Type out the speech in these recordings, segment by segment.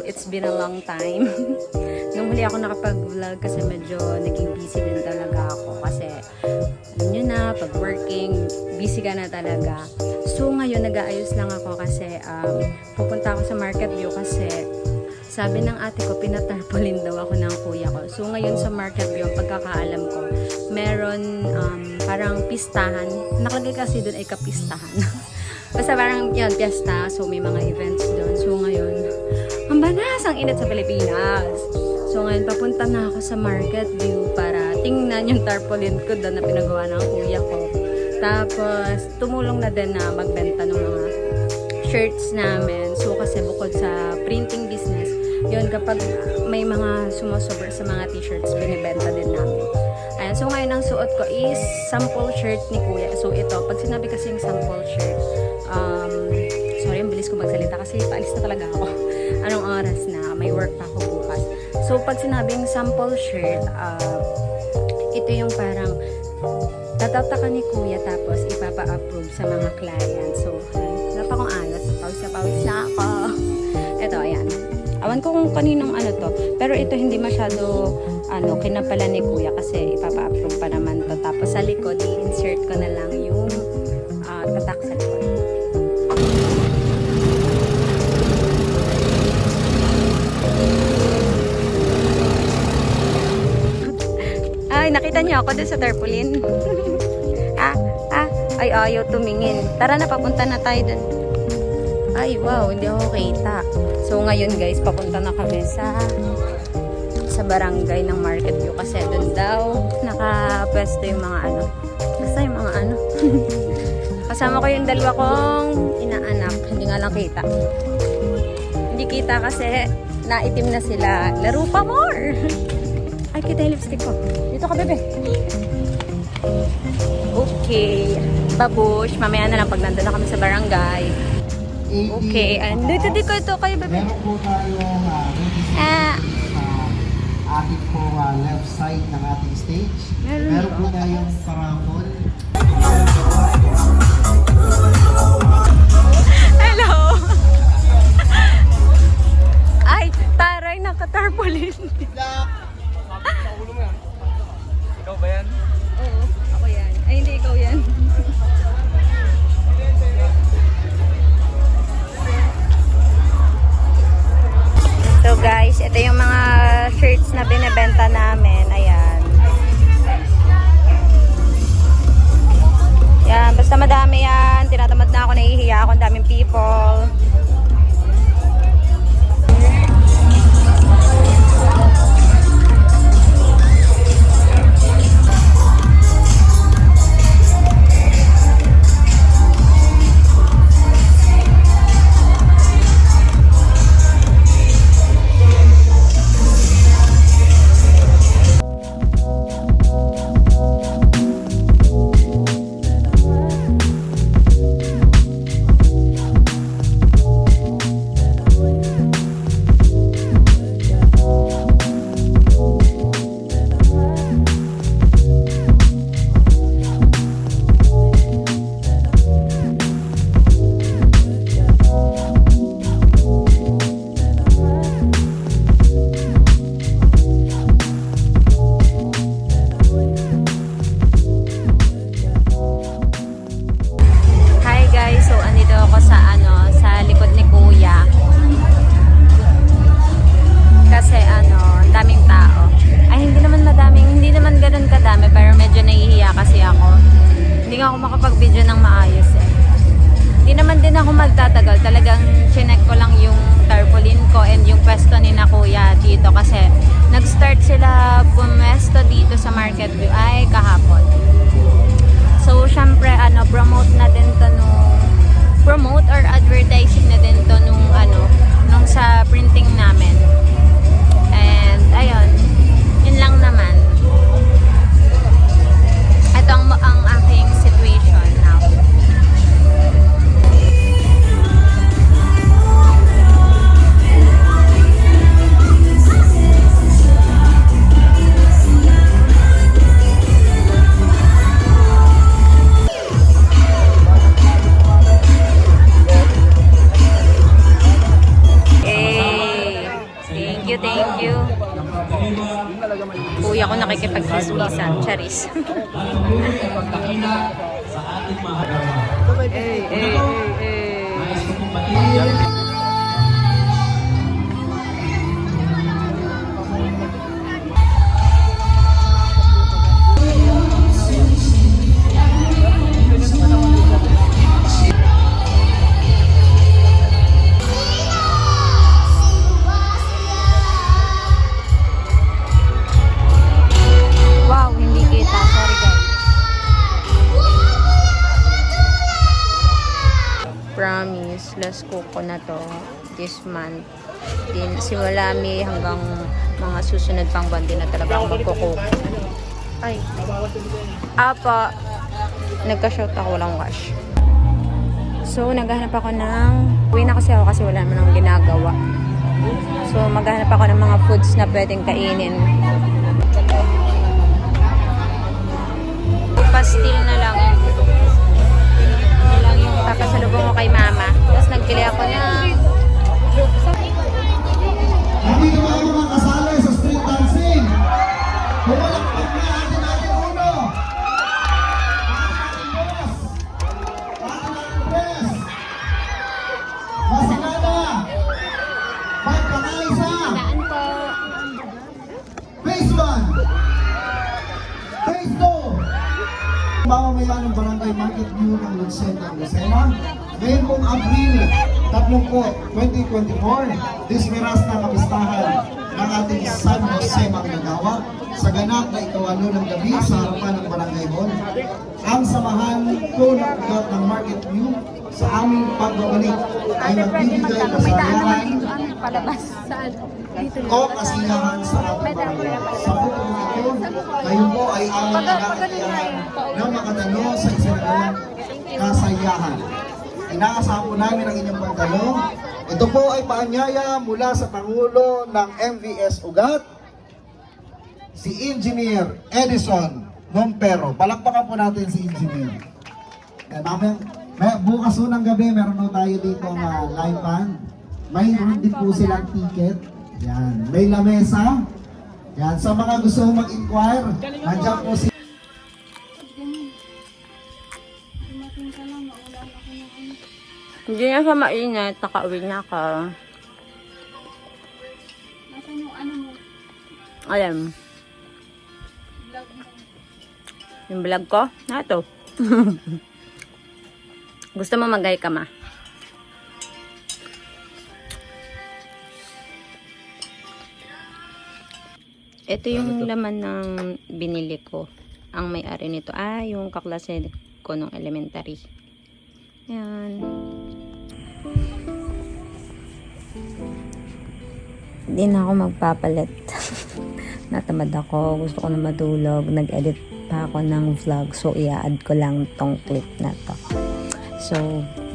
it's been a long time. Nung huli ako nakapag-vlog kasi medyo naging busy din talaga ako. Kasi, alam nyo na, pag working, busy ka na talaga. So, ngayon, nag-aayos lang ako kasi pupunta ako sa Market View kasi sabi ng ate ko, pinatarpaulin daw ako ng kuya ko. So, ngayon sa Market View, ang pagkakaalam ko, meron parang pistahan. Nakalagay kasi doon ay kapistahan. Basta parang yun, piyesta. So, may mga events doon. So, ngayon, ang banas, ang init sa Pilipinas. So, ngayon, papunta na ako sa Market View para tingnan yung tarpaulin ko doon na pinagawa ng kuya ko. Tapos, tumulong na din na magbenta ng mga shirts namin. So, kasi bukod sa printing business, yun, kapag may mga sumusobra sa mga t-shirts, binibenta din namin. Ayan, so ngayon ang suot ko is sample shirt ni kuya. So, ito, pag sinabi kasi yung sample shirt, sorry, ang bilis ko magsalita kasi paalis na talaga ako. Anong oras na? May work pa ako bukas. So, pag sinabing sample shirt, ito yung parang tatataka ni kuya tapos ipapa-approve sa mga clients. So, wala pa akong ayos. Pawis na ako. Ito, ayan. Awan ko kung kaninong ano to. Pero ito hindi masyado kinapala ni kuya kasi ipapa-approve pa naman to. Tapos sa likod, i-insert ko na lang yung tatak sa likod. Ay, nakita niyo ako doon sa tarpaulin. Ay, ayaw tumingin. Tara na, papunta na tayo doon. Ay, wow, hindi ako kita. So, ngayon guys, papunta na kami sa barangay ng Market View kasi doon daw nakapwesto yung mga basta yung mga kasama ko yung dalawa kong inaanak. Hindi nga lang kita. Hindi kita kasi naitim na sila. Laro pa more! Ay, kita yung lipstick ko. Dito ka, bebe. Okay. Babush. Mamaya na lang pag nandun na kami sa barangay. Okay. And dito ito kayo, bebe. Meron po tayong ating po left side ng ating stage. Meron po tayong parapol. Hello! Ay, taray, nakatarpaulin. Ikaw ba yan? Oo, ako yan. Ay, hindi ikaw yan. So guys, ito yung mga shirts na binibenta namin. Ayan. Yan, basta madami yan. Tinatamad na ako, nahihiya ako. Ang daming people. Hindi ako makapag-video ng maayos eh. Hindi naman din ako magtatagal. Talagang chinek ko lang yung tarpaulin ko and yung pwesto ni na kuya dito kasi nag-start sila pumesto dito sa Market View ay kahapon. So, syempre, promote na din to promote or advertising na din to nung sa printing namin. And, ayun, yun lang naman. Ito ang aking situation now. makikipag-chismisan. Charis. Wow, hindi kita. Sorry guys. Promise, last cook ko na to this month. Din, simula May hanggang mga susunod pang buwan din na talaga ako magkukook. Ay. Apa. Nagka-shout ako, walang wash. So, naghahanap ako ng... Uwi na kasi ako kasi wala naman akong ginagawa. So, maghahanap ako ng mga foods na pwedeng kainin. Pastil na lang yun. Yun lang yung papasalubong ko kay mama. Tapos nagpili ako na... Hindi na ba mga kasali sa street dancing? Pumalakpak na atin uno. Atin boss. Atin press. Masigana. Mike Pangaisa. Daan po. Phase 1. Phase 2. Mamamayan ng Barangay Market View ng Lucena, Lucena. Ngayon pong Abril 30, 2024, dismiras na kapistahan ng ating San Jose Manggagawa sa ganap na ikawalo ng gabi sa harapan ng Barangay Hall. Ang samahan ko ng ugat ng Market View sa aming pagbabalik ay magbibigay kasayahan Palabas. Saan? Dito. o kasiyahan sa ating barangay. Sa putong ito, kayo po ay aming nangangailangan na makatalo sa isinagawang kasayahan. Inaasahan po namin ang inyong pagdalo. Ito po ay paanyaya mula sa Pangulo ng MVS Ugat, si Engineer Edison Mompero. Palakpakan po natin si Engineer. Bukas unang gabi, meron po tayo dito na live band. Mayroon din po silang ticket. Yan. May lamesa. Yan. Sa mga gusto mag-inquire, nandiyan po si... Hindi na siya mainit. Nakauwi na ako. Nasaan yung ano mo? Alam. Yung vlog ko? Ito. Gusto mo mag-hi ka, ma? Ito yung laman ng binili ko. Ang may-ari nito. Yung kaklase ko nung elementary. Yan. Hindi na ako magpapalit. Natamad ako. Gusto ko na matulog. Nag-edit pa ako ng vlog. So, i-add ko lang tong clip na to. So,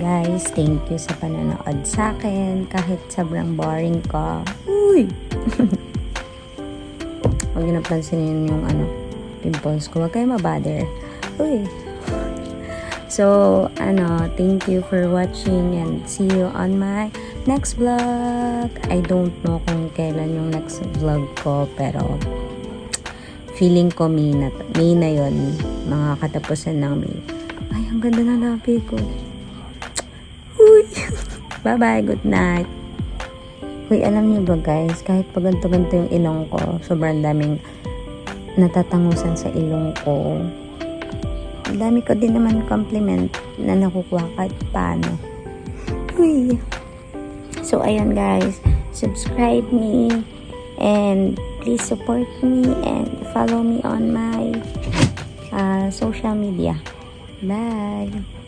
guys, thank you sa panonood sa akin. Kahit sobrang boring ko. Uy! Huwag nyo napansinin yung pimples ko. Huwag kayo mabother. Uy! So, thank you for watching and see you on my next vlog. I don't know kung kailan yung next vlog ko, pero feeling ko May na yun. Mga katapusan ng May. Ay, ang ganda na labi ko. Uy! Bye-bye, good night. Uy, alam niyo ba guys, kahit pa ganito-ganito yung ilong ko, sobrang daming natatangusan sa ilong ko. Ang dami ko din naman compliment na nakukuha kahit paano. Uy! So, ayun guys, subscribe me and please support me and follow me on my social media. Bye!